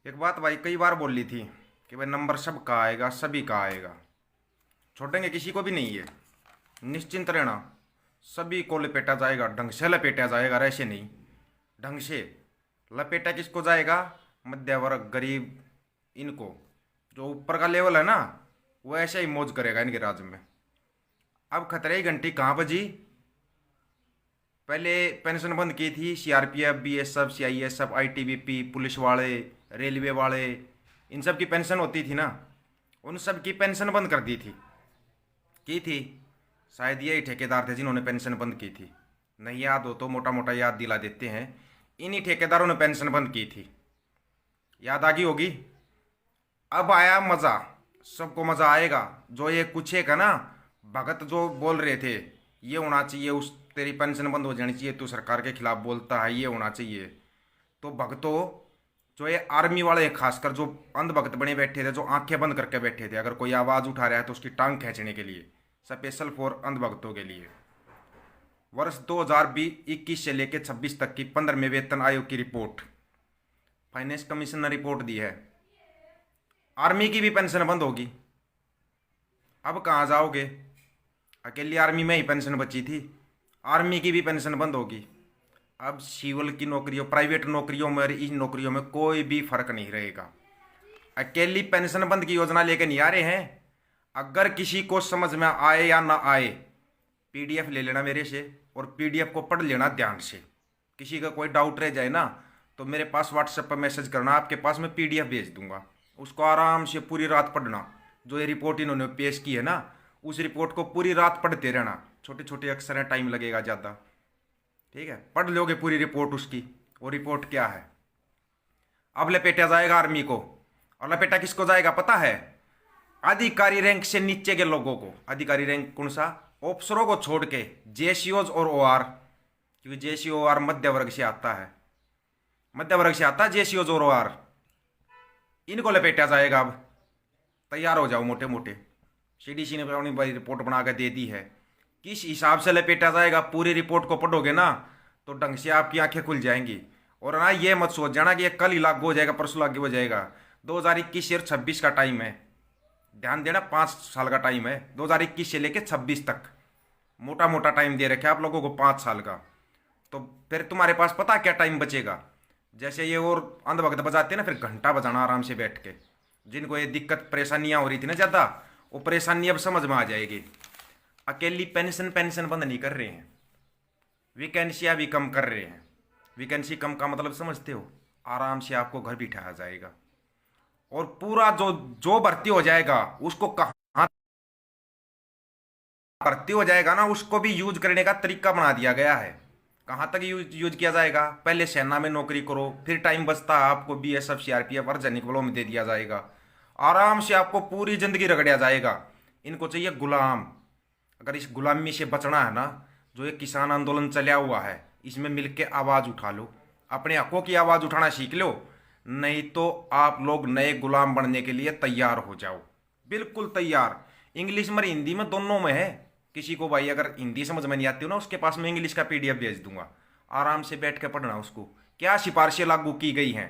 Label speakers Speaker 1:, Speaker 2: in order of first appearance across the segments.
Speaker 1: एक बात भाई कई बार बोल ली थी कि भाई नंबर सबका आएगा, सभी का आएगा। छोड़ेंगे किसी को भी नहीं है। निश्चिंत रहना, सभी को लपेटा जाएगा, ढंग से लपेटा जाएगा, ऐसे नहीं। ढंग से लपेटा किसको जाएगा? मध्य वर्ग, गरीब, इनको। जो ऊपर का लेवल है ना, वो ऐसे ही मौज करेगा इनके राज्य में। अब खतरे की घंटी कहाँ बजी? पहले पेंशन बंद की थी, CRPF, BSF, CISF, ITBP, police वाले, रेलवे वाले, इन सब की पेंशन होती थी ना, उन सब की पेंशन बंद कर दी थी। की थी, शायद यही ठेकेदार थे जिन्होंने पेंशन बंद की थी। नहीं याद हो तो मोटा मोटा याद दिला देते हैं। इन्हीं ठेकेदारों ने पेंशन बंद की थी। याद आ गई होगी। अब आया मज़ा, सबको मज़ा आएगा। जो ये कुछ एक है ना, भगत जो बोल रहे थे ये होना चाहिए, उस तेरी पेंशन बंद हो जानी चाहिए, तू सरकार के खिलाफ बोलता है, ये होना चाहिए। तो भगतों, जो ये आर्मी वाले खासकर जो अंधभक्त बने बैठे थे, जो आंखें बंद करके बैठे थे, अगर कोई आवाज़ उठा रहा है तो उसकी टांग खींचने के लिए, स्पेशल फॉर अंधभक्तों के लिए। वर्ष 2021 से लेकर 26 तक की 15वें वेतन आयोग की रिपोर्ट, फाइनेंस कमीशन ने रिपोर्ट दी है। आर्मी की भी पेंशन बंद होगी। अब कहाँ जाओगे? अकेली आर्मी में ही पेंशन बची थी, आर्मी की भी पेंशन बंद होगी। अब सिविल की नौकरियों, प्राइवेट नौकरियों में और इन नौकरियों में कोई भी फर्क नहीं रहेगा। अकेली पेंशन बंद की योजना लेके नहीं आ रहे हैं। अगर किसी को समझ में आए या ना आए, पीडीएफ ले लेना मेरे से और पीडीएफ को पढ़ लेना ध्यान से। किसी का कोई डाउट रह जाए ना, तो मेरे पास व्हाट्सएप पर मैसेज करना, आपके पास मैं पीडीएफ भेज दूंगा। उसको आराम से पूरी रात पढ़ना। जो ये रिपोर्ट इन्होंने पेश की है ना, उस रिपोर्ट को पूरी रात पढ़ते रहना। छोटे छोटे अक्षर हैं, टाइम लगेगा ज़्यादा, ठीक है? पढ़ लोगे पूरी रिपोर्ट उसकी। वो रिपोर्ट क्या है? अब लपेटा जाएगा आर्मी को। और लपेटा किसको जाएगा पता है? अधिकारी रैंक से नीचे के लोगों को। अधिकारी रैंक कौन सा? ऑफिसरों को छोड़ के, जेसीओज और ओआर, क्योंकि जेसीओ ओआर मध्य वर्ग से आता है, मध्य वर्ग से आता है जेसीओज और ओआर। इनको लपेटा जाएगा। अब तैयार हो जाओ मोटे मोटे। सीडीसी ने अपनी बड़ी रिपोर्ट बना के दे दी है। किस हिसाब से लपेटा जाएगा, पूरी रिपोर्ट को पढ़ोगे ना तो ढंग से आपकी आंखें खुल जाएंगी। और ना ये मत सोच जाना कि ये कल ही लागू हो जाएगा, परसों लागू हो जाएगा। 2021 और 26 का टाइम है, ध्यान देना। 5 साल का टाइम है, 2021 से लेकर 26 तक। मोटा मोटा टाइम दे रखे आप लोगों को, 5 साल का। तो फिर तुम्हारे पास पता क्या टाइम बचेगा? जैसे ये और अंधभक्त बजाते हैं ना, फिर घंटा बजाना आराम से बैठ के। जिनको ये दिक्कत परेशानियां हो रही थी ना ज़्यादा, वो परेशानी अब समझ में आ जाएगी। अकेली पेंशन पेंशन बंद नहीं कर रहे हैं, वैकेंसियाँ भी कम कर रहे हैं। वैकेंसी कम का मतलब समझते हो? आराम से आपको घर बिठाया जाएगा। और पूरा जो जो भर्ती हो जाएगा उसको कहाँ भर्ती हो जाएगा ना, उसको भी यूज करने का तरीका बना दिया गया है। कहाँ तक यूज किया जाएगा? पहले सेना में नौकरी करो, फिर टाइम बचता है आपको बीएसएफ, सीआरपीएफ, अर्धसैनिक बलों में दे दिया जाएगा। आराम से आपको पूरी जिंदगी रगड़ा जाएगा। इनको चाहिए गुलाम। अगर इस गुलामी से बचना है ना, जो ये किसान आंदोलन चला हुआ है, इसमें मिलके आवाज़ उठा लो, अपने हकों की आवाज़ उठाना सीख लो। नहीं तो आप लोग नए गुलाम बनने के लिए तैयार हो जाओ, बिल्कुल तैयार। इंग्लिश में, हिंदी में, दोनों में है। किसी को भाई अगर हिंदी समझ में नहीं आती हो ना, उसके पास मैं इंग्लिश का पीडीएफ भेज दूंगा, आराम से बैठ के पढ़ना उसको। क्या सिफारिशें लागू की गई हैं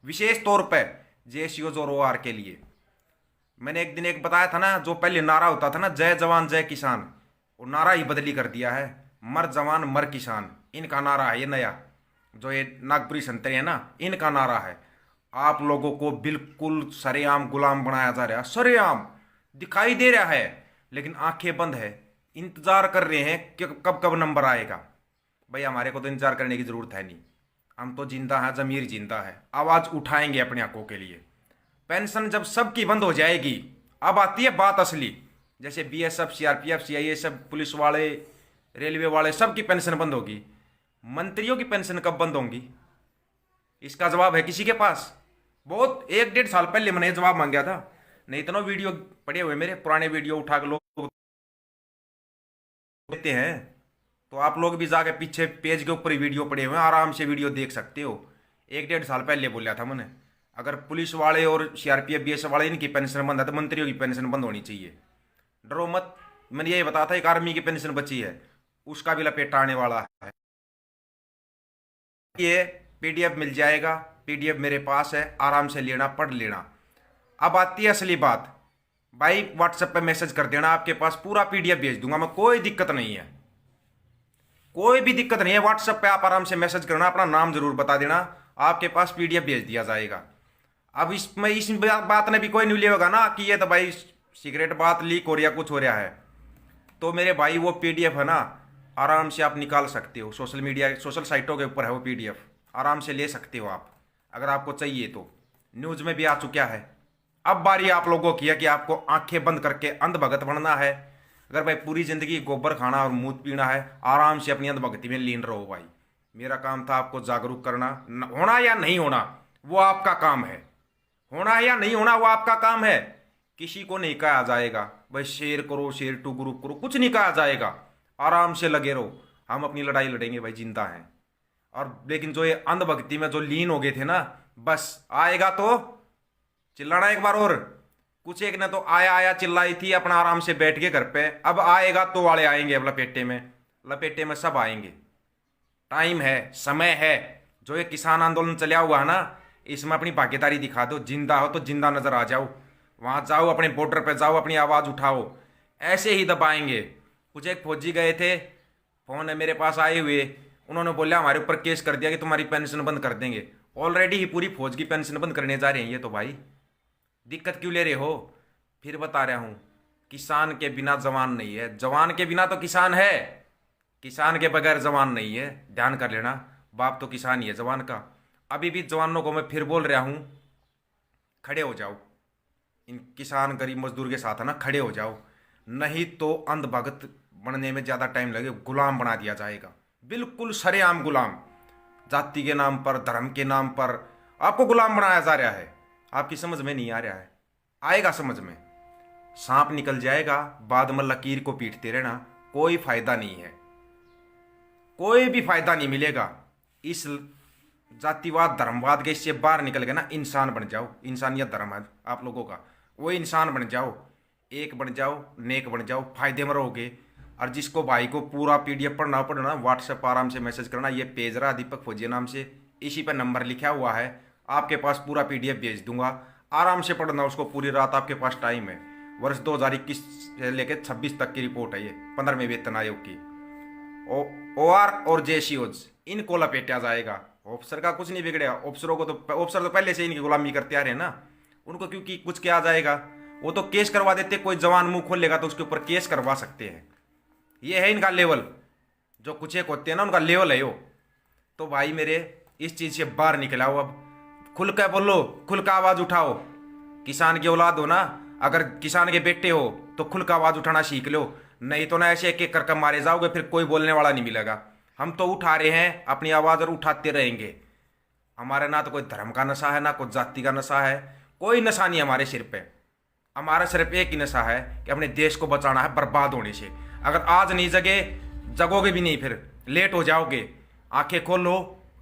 Speaker 1: विशेष तौर पर जेसीओज और ओआर के लिए? मैंने एक दिन एक बताया था ना, जो पहले नारा होता था ना, जय जवान जय किसान, वो नारा ही बदली कर दिया है, मर जवान मर किसान। इनका नारा है ये नया, जो ये नागपुरी संतरे है ना, इनका नारा है। आप लोगों को बिल्कुल सरेआम गुलाम बनाया जा रहा है, सरेआम दिखाई दे रहा है, लेकिन आंखें बंद है। इंतजार कर रहे हैं कि कब कब नंबर आएगा। भाई हमारे को तो इंतजार करने की जरूरत है नहीं, हम तो जिंदा हैं, जमीर जिंदा है, आवाज उठाएंगे अपने हकों के लिए। पेंशन जब सबकी बंद हो जाएगी, अब आती है बात असली। जैसे बीएसएफ, सीआरपीएफ, सीआईएसएफ, पुलिस वाले, रेलवे वाले, सबकी पेंशन बंद होगी। मंत्रियों की पेंशन कब बंद होंगी? इसका जवाब है किसी के पास? बहुत 1-1.5 साल पहले मैंने जवाब मांगा था। नहीं तो ना वीडियो पड़े हुए, मेरे पुराने वीडियो उठा के लोग देते हैं, तो आप लोग भी जाके पीछे पेज के ऊपर ही वीडियो पड़े हुए हैं, आराम से वीडियो देख सकते हो। 1-1.5 साल पहले बोला था मैंने, अगर पुलिस वाले और सीआरपीएफ, बीएसएफ वाले इनकी पेंशन बंद है, तो मंत्रियों की पेंशन बंद होनी चाहिए। डरो मत। मैंने यही बताया था, एक आर्मी की पेंशन बची है, उसका भी लपेटा आने वाला है। ये पीडीएफ मिल जाएगा, PDF मेरे पास है, आराम से लेना, पढ़ लेना। अब आती है असली बात। भाई व्हाट्सएप पे मैसेज कर देना, आपके पास पूरा PDF भेज दूंगा मैं, कोई दिक्कत नहीं है, कोई भी दिक्कत नहीं है। व्हाट्सएप पे आप आराम से मैसेज करना, अपना नाम जरूर बता देना, आपके पास PDF भेज दिया जाएगा। अब इसमें इस बात ने भी कोई नहीं लेगा ना कि ये तो भाई सीक्रेट बात लीक हो रही है, कुछ हो रहा है। तो मेरे भाई वो PDF है ना, आराम से आप निकाल सकते हो, सोशल मीडिया सोशल साइटों के ऊपर है वो PDF, आराम से ले सकते हो आप, अगर आपको चाहिए तो। न्यूज़ में भी आ चुका है। अब बारी आप लोगों की है कि आपको आंखें बंद करके अंधभगत बनना है। अगर भाई पूरी जिंदगी गोबर खाना और मूत पीना है, आराम से अपनी अंधभक्ति में लीन रहो भाई। मेरा काम था आपको जागरूक करना, होना या नहीं होना वो आपका काम है, होना या नहीं होना वो आपका काम है। किसी को नहीं कहा जाएगा भाई शेयर करो, शेयर टू ग्रुप करो, कुछ नहीं कहा जाएगा। आराम से लगे रहो, हम अपनी लड़ाई लड़ेंगे भाई, जिंदा हैं। और लेकिन जो ये अंधभक्ति में जो लीन हो गए थे ना, बस आएगा तो चिल्लाना एक बार और। कुछ एक ने तो आया आया चिल्लाई थी अपना आराम से बैठ के घर पे, अब आएगा तो वाले आएंगे, अब लपेटे में, लपेटे में सब आएंगे। टाइम है, समय है। जो ये किसान आंदोलन चला हुआ है ना, इसमें अपनी भागीदारी दिखा दो। जिंदा हो तो जिंदा नजर आ जाओ, वहां जाओ, अपने बॉर्डर पे जाओ, अपनी आवाज उठाओ। ऐसे ही दबाएंगे। कुछ एक फौजी गए थे, फोन है मेरे पास आए हुए, उन्होंने बोला हमारे ऊपर केस कर दिया कि तुम्हारी पेंशन बंद कर देंगे। ऑलरेडी ही पूरी फौज की पेंशन बंद करने जा रहे हैं ये तो भाई, दिक्कत क्यों ले रहे हो? फिर बता रहा हूं, किसान के बिना जवान नहीं है, जवान के बिना तो किसान है, किसान के बगैर जवान नहीं है। ध्यान कर लेना, बाप तो किसान ही है जवान का। अभी भी जवानों को मैं फिर बोल रहा हूं, खड़े हो जाओ, इन किसान गरीब मजदूर के साथ है ना, खड़े हो जाओ, नहीं तो अंधभगत बनने में ज़्यादा टाइम लगे, गुलाम बना दिया जाएगा, बिल्कुल सरेआम गुलाम। जाति के नाम पर, धर्म के नाम पर आपको गुलाम बनाया जा रहा है। आपकी समझ में नहीं आ रहा है, आएगा समझ में। सांप निकल जाएगा, बाद में लकीर को पीटते रहना, कोई फायदा नहीं है, कोई भी फायदा नहीं मिलेगा। इस जातिवाद धर्मवाद के इससे बाहर निकल के ना इंसान बन जाओ, इंसानियत धर्म है आप लोगों का, वो इंसान बन जाओ, एक बन जाओ, नेक बन जाओ, फायदे में रहोगे। और जिसको भाई को पूरा PDF पढ़ना व्हाट्सएप आराम से मैसेज करना, ये पेज रहा दीपक फौजिया नाम से, इसी पर नंबर लिखा हुआ है, आपके पास पूरा PDF भेज दूंगा, आराम से पढ़ना उसको पूरी रात, आपके पास टाइम है। वर्ष 2021 से लेकर 26 तक की रिपोर्ट है ये, 15वें वेतन आयोग की। OR और JCOs इनको लपेटा जाएगा। ऑफिसर का कुछ नहीं बिगड़ेगा, ऑफिसरों को तो, ऑफिसर तो पहले से इनकी गुलामी करते आ रहे हैं ना, उनको क्योंकि कुछ क्या जाएगा, वो तो केस करवा देते। कोई जवान मुंह खोलेगा तो उसके ऊपर केस करवा सकते हैं। ये है इनका लेवल, जो कुछ एक होते हैं ना, उनका लेवल है यो। तो भाई मेरे, इस चीज़ से बाहर निकल आओ, अब खुल कर बोलो, खुल कर आवाज़ उठाओ। किसान की औलाद हो ना, अगर किसान के बेटे हो तो खुल कर आवाज़ उठाना सीख लो, नहीं तो ना ऐसे एक एक करके मारे जाओगे, फिर कोई बोलने वाला नहीं मिलेगा। हम तो उठा रहे हैं अपनी आवाज़ और उठाते रहेंगे। हमारे ना तो कोई धर्म का नशा है, ना कोई जाति का नशा है, कोई नशा नहीं हमारे सिर पे। हमारा सिर्फ एक ही नशा है कि अपने देश को बचाना है बर्बाद होने से। अगर आज नहीं जगे, जगोगे भी नहीं, फिर लेट हो जाओगे। आंखें खोलो,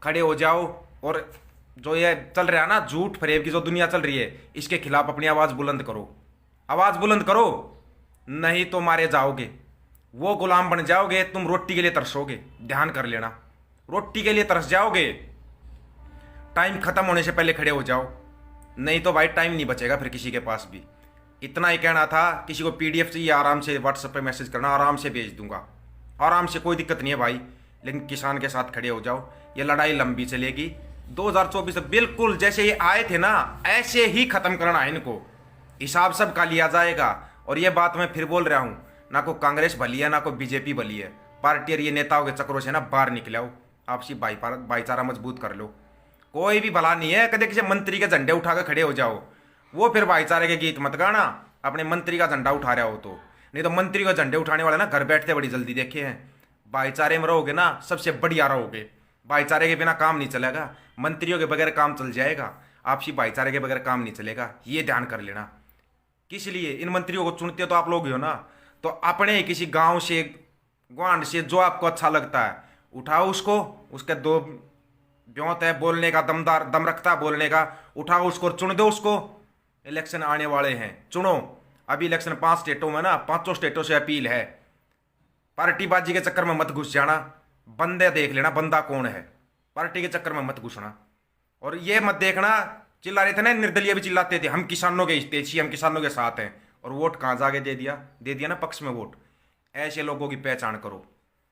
Speaker 1: खड़े हो जाओ, और जो ये चल रहा है ना झूठ फरेब की जो दुनिया चल रही है, इसके खिलाफ अपनी आवाज़ बुलंद करो, आवाज़ बुलंद करो, नहीं तो मारे जाओगे। वो गुलाम बन जाओगे, तुम रोटी के लिए तरसोगे। ध्यान कर लेना, रोटी के लिए तरस जाओगे। टाइम खत्म होने से पहले खड़े हो जाओ, नहीं तो भाई टाइम नहीं बचेगा फिर किसी के पास भी। इतना ही कहना था। किसी को PDF चाहिए आराम से व्हाट्सएप पे मैसेज करना, आराम से भेज दूंगा, आराम से, कोई दिक्कत नहीं है भाई। लेकिन किसान के साथ खड़े हो जाओ, ये लड़ाई लंबी चलेगी। 2024 से बिल्कुल जैसे ये आए थे ना, ऐसे ही खत्म करना है इनको, हिसाब सब का लिया जाएगा। और ये बात मैं फिर बोल रहा हूँ, ना कोई कांग्रेस भली है, ना कोई BJP भली है। पार्टी और ये नेताओं के चक्रों से ना बाहर निकले आओ, आपसी भाईचारा मजबूत कर लो। कोई भी भला नहीं है, कदे किसी मंत्री के झंडे उठा कर खड़े हो जाओ, वो फिर भाईचारे के गीत मत गाना, अपने मंत्री का झंडा उठा रहा हो तो। नहीं तो मंत्री का झंडे उठाने वाले ना घर बैठते बड़ी जल्दी देखे हैं। भाईचारे में रहोगे ना, सबसे बढ़िया रहोगे। भाईचारे के बिना काम नहीं चलेगा, मंत्रियों के बगैर काम चल जाएगा, आपसी भाईचारे के बगैर काम नहीं चलेगा, ये ध्यान कर लेना। किस लिए इन मंत्रियों को चुनते तो आप लोग ही हो ना, तो अपने किसी गांव से, ग्वांड से, जो आपको अच्छा लगता है उठाओ उसको, उसके दो ब्योत है बोलने का, दमदार दम रखता है बोलने का, उठाओ उसको और चुन दो उसको। इलेक्शन आने वाले हैं, चुनो। अभी इलेक्शन 5 स्टेटों में ना, 5 स्टेटों से अपील है। पार्टीबाजी के चक्कर में मत घुस जाना, बंदे देख लेना बंदा कौन है, पार्टी के चक्कर में मत घुसना। और ये मत देखना चिल्ला रहे थे ना, निर्दलीय भी चिल्लाते थे हम किसानों के हितैषी, हम किसानों के साथ हैं, और वोट कहाँ जाके दे दिया ना पक्ष में वोट। ऐसे लोगों की पहचान करो,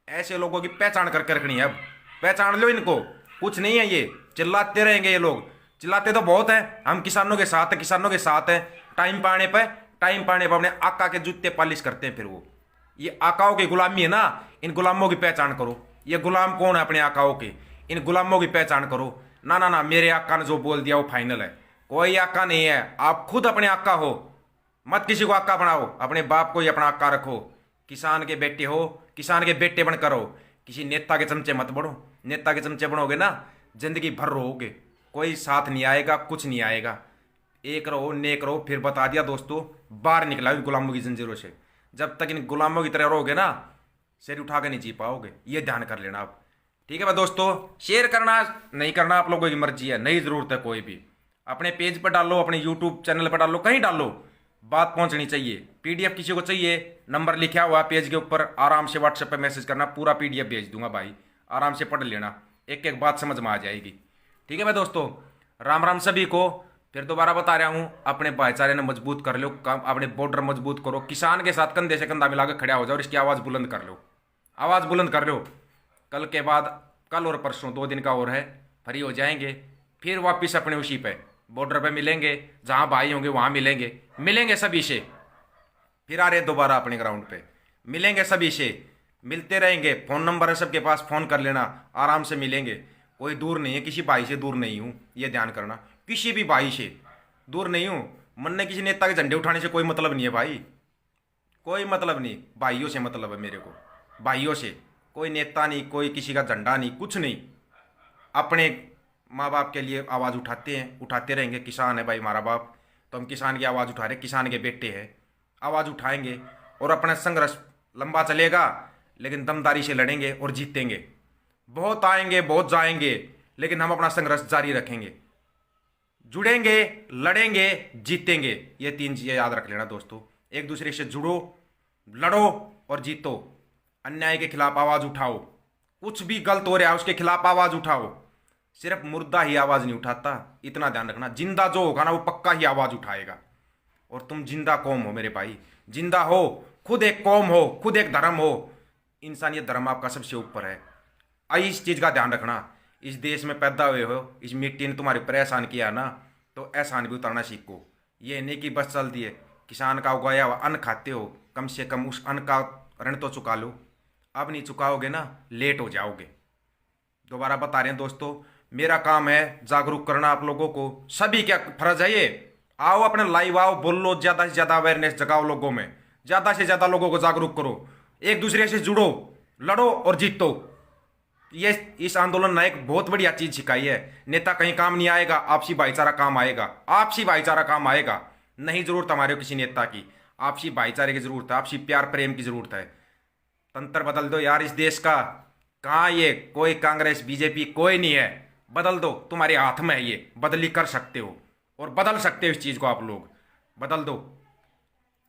Speaker 1: ऐसे लोगों की पहचान करके रखनी है। अब पहचान लो इनको, कुछ नहीं है ये, चिल्लाते रहेंगे ये लोग, चिल्लाते तो बहुत है हम किसानों के साथ हैं, किसानों के साथ हैं। टाइम पाने पर अपने आका के जूते पालिश करते हैं फिर वो। ये आकाओं की गुलामी है ना, इन गुलामों की पहचान करो। ये गुलाम कौन है अपने आकाओं के, इन गुलामों की पहचान करो। ना ना ना, मेरे आका ने जो बोल दिया वो फाइनल है, कोई आका नहीं है, आप खुद अपने आका हो। मत किसी को आका बनाओ, अपने बाप को ही अपना आका रखो। किसान के बेटे हो, किसान के बेटे बनकर हो, किसी नेता के चमचे मत बनो। नेता के चमचे बनोगे ना जिंदगी भर रहोगे, कोई साथ नहीं आएगा, कुछ नहीं आएगा। एक रहो, नेक रहो। फिर बता दिया दोस्तों, बाहर निकला इन गुलामों की जंजीरों से। जब तक इन गुलामों की तरह रहोगे ना, सिर उठा के नहीं जी पाओगे, ये ध्यान कर लेना आप। ठीक है भाई दोस्तों, शेयर करना नहीं करना आप लोगों की मर्जी है, नहीं जरूरत है कोई भी। अपने पेज पर डालो, अपने यूट्यूब चैनल पर डालो, कहीं डालो, बात पहुंचनी चाहिए। पीडीएफ किसी को चाहिए, नंबर लिखा हुआ पेज के ऊपर, आराम से व्हाट्सएप पे मैसेज करना, पूरा पीडीएफ भेज दूंगा भाई, आराम से पढ़ लेना, एक एक बात समझ में आ जाएगी। ठीक है भाई दोस्तों, राम राम सभी को। फिर दोबारा बता रहा हूं, अपने भाईचारे ने मजबूत कर लो, अपने बॉर्डर मजबूत करो, किसान के साथ कंधे से कंधा मिलाकर खड़ा हो जाओ और इसकी आवाज़ बुलंद कर लो, आवाज़ बुलंद कर लो। कल के बाद, कल और परसों 2 दिन का और है, फ्री हो जाएंगे, फिर वापस अपने उसी पे बॉर्डर पे मिलेंगे, जहां भाई होंगे वहां मिलेंगे सभी से। फिर आ रहे दोबारा अपने ग्राउंड पे, मिलेंगे सभी से, मिलते रहेंगे। फ़ोन नंबर है सबके पास, फ़ोन कर लेना, आराम से मिलेंगे। कोई दूर नहीं है, किसी भाई से दूर नहीं हूँ, ये ध्यान करना, किसी भी भाई से दूर नहीं हूँ। मन ने किसी नेता के झंडे उठाने से कोई मतलब नहीं है भाई, कोई मतलब नहीं, भाइयों से मतलब है मेरे को, भाइयों से। कोई नेता नहीं, कोई किसी का झंडा नहीं, कुछ नहीं। अपने माँ बाप के लिए आवाज़ उठाते हैं, उठाते रहेंगे। किसान है भाई हमारा बाप, तो हम किसान की आवाज़ उठा रहे, किसान के बेटे हैं, आवाज़ उठाएंगे। और अपना संघर्ष लंबा चलेगा, लेकिन दमदारी से लड़ेंगे और जीतेंगे। बहुत आएंगे, बहुत जाएंगे, लेकिन हम अपना संघर्ष जारी रखेंगे, जुड़ेंगे, लड़ेंगे, जीतेंगे। ये 3 चीज़ें याद रख लेना दोस्तों। एक दूसरे से जुड़ो, लड़ो और जीतो। अन्याय के खिलाफ आवाज़ उठाओ, कुछ भी गलत हो रहा है उसके खिलाफ आवाज़ उठाओ। सिर्फ मुर्दा ही आवाज़ नहीं उठाता, इतना ध्यान रखना। जिंदा जो होगा ना वो पक्का ही आवाज़ उठाएगा। और तुम जिंदा कौम हो मेरे भाई, जिंदा हो, खुद एक कौम हो, खुद एक धर्म हो। इंसानियत धर्म आपका सबसे ऊपर है। इस चीज़ का ध्यान रखना। इस देश में पैदा हुए हो, इस मिट्टी ने तुम्हारे ऊपर एहसान किया ना, तो एहसान भी उतारना सीखो। ये नहीं कि बस चलती है, किसान का उगाया हुआ अन्न खाते हो, कम से कम उस अन्न का ऋण तो चुका लो। अब नहीं चुकाओगे ना, लेट हो जाओगे। दोबारा बता रहे हैं दोस्तों, मेरा काम है जागरूक करना आप लोगों को। सभी क्या फर्ज है ये, आओ अपने लाइव आओ, बोलो, ज़्यादा से ज़्यादा अवेयरनेस जगाओ लोगों में, ज़्यादा से ज़्यादा लोगों को जागरूक करो, एक दूसरे से जुड़ो, लड़ो और जीतो। ये इस आंदोलन ने एक बहुत बढ़िया चीज़ सिखाई है। नेता कहीं काम नहीं आएगा, आपसी भाईचारा काम आएगा, आपसी भाईचारा काम आएगा। नहीं जरूरत हमारे किसी नेता की, आपसी भाईचारे की जरूरत है, आपसी प्यार प्रेम की जरूरत है। तंत्र बदल दो यार इस देश का। कहाँ ये कोई कांग्रेस बीजेपी कोई नहीं है, बदल दो, तुम्हारे हाथ में है ये, बदली कर सकते हो और बदल सकते हो इस चीज़ को। आप लोग बदल दो,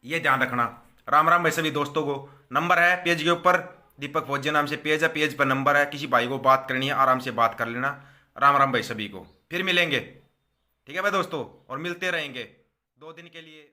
Speaker 1: ये ध्यान रखना। राम राम भाई सभी दोस्तों को। नंबर है पेज के ऊपर, दीपक फौजी नाम से पेज है, पेज पर नंबर है। किसी भाई को बात करनी है आराम से बात कर लेना। राम राम भाई सभी को, फिर मिलेंगे। ठीक है भाई दोस्तों, और मिलते रहेंगे 2 दिन के लिए।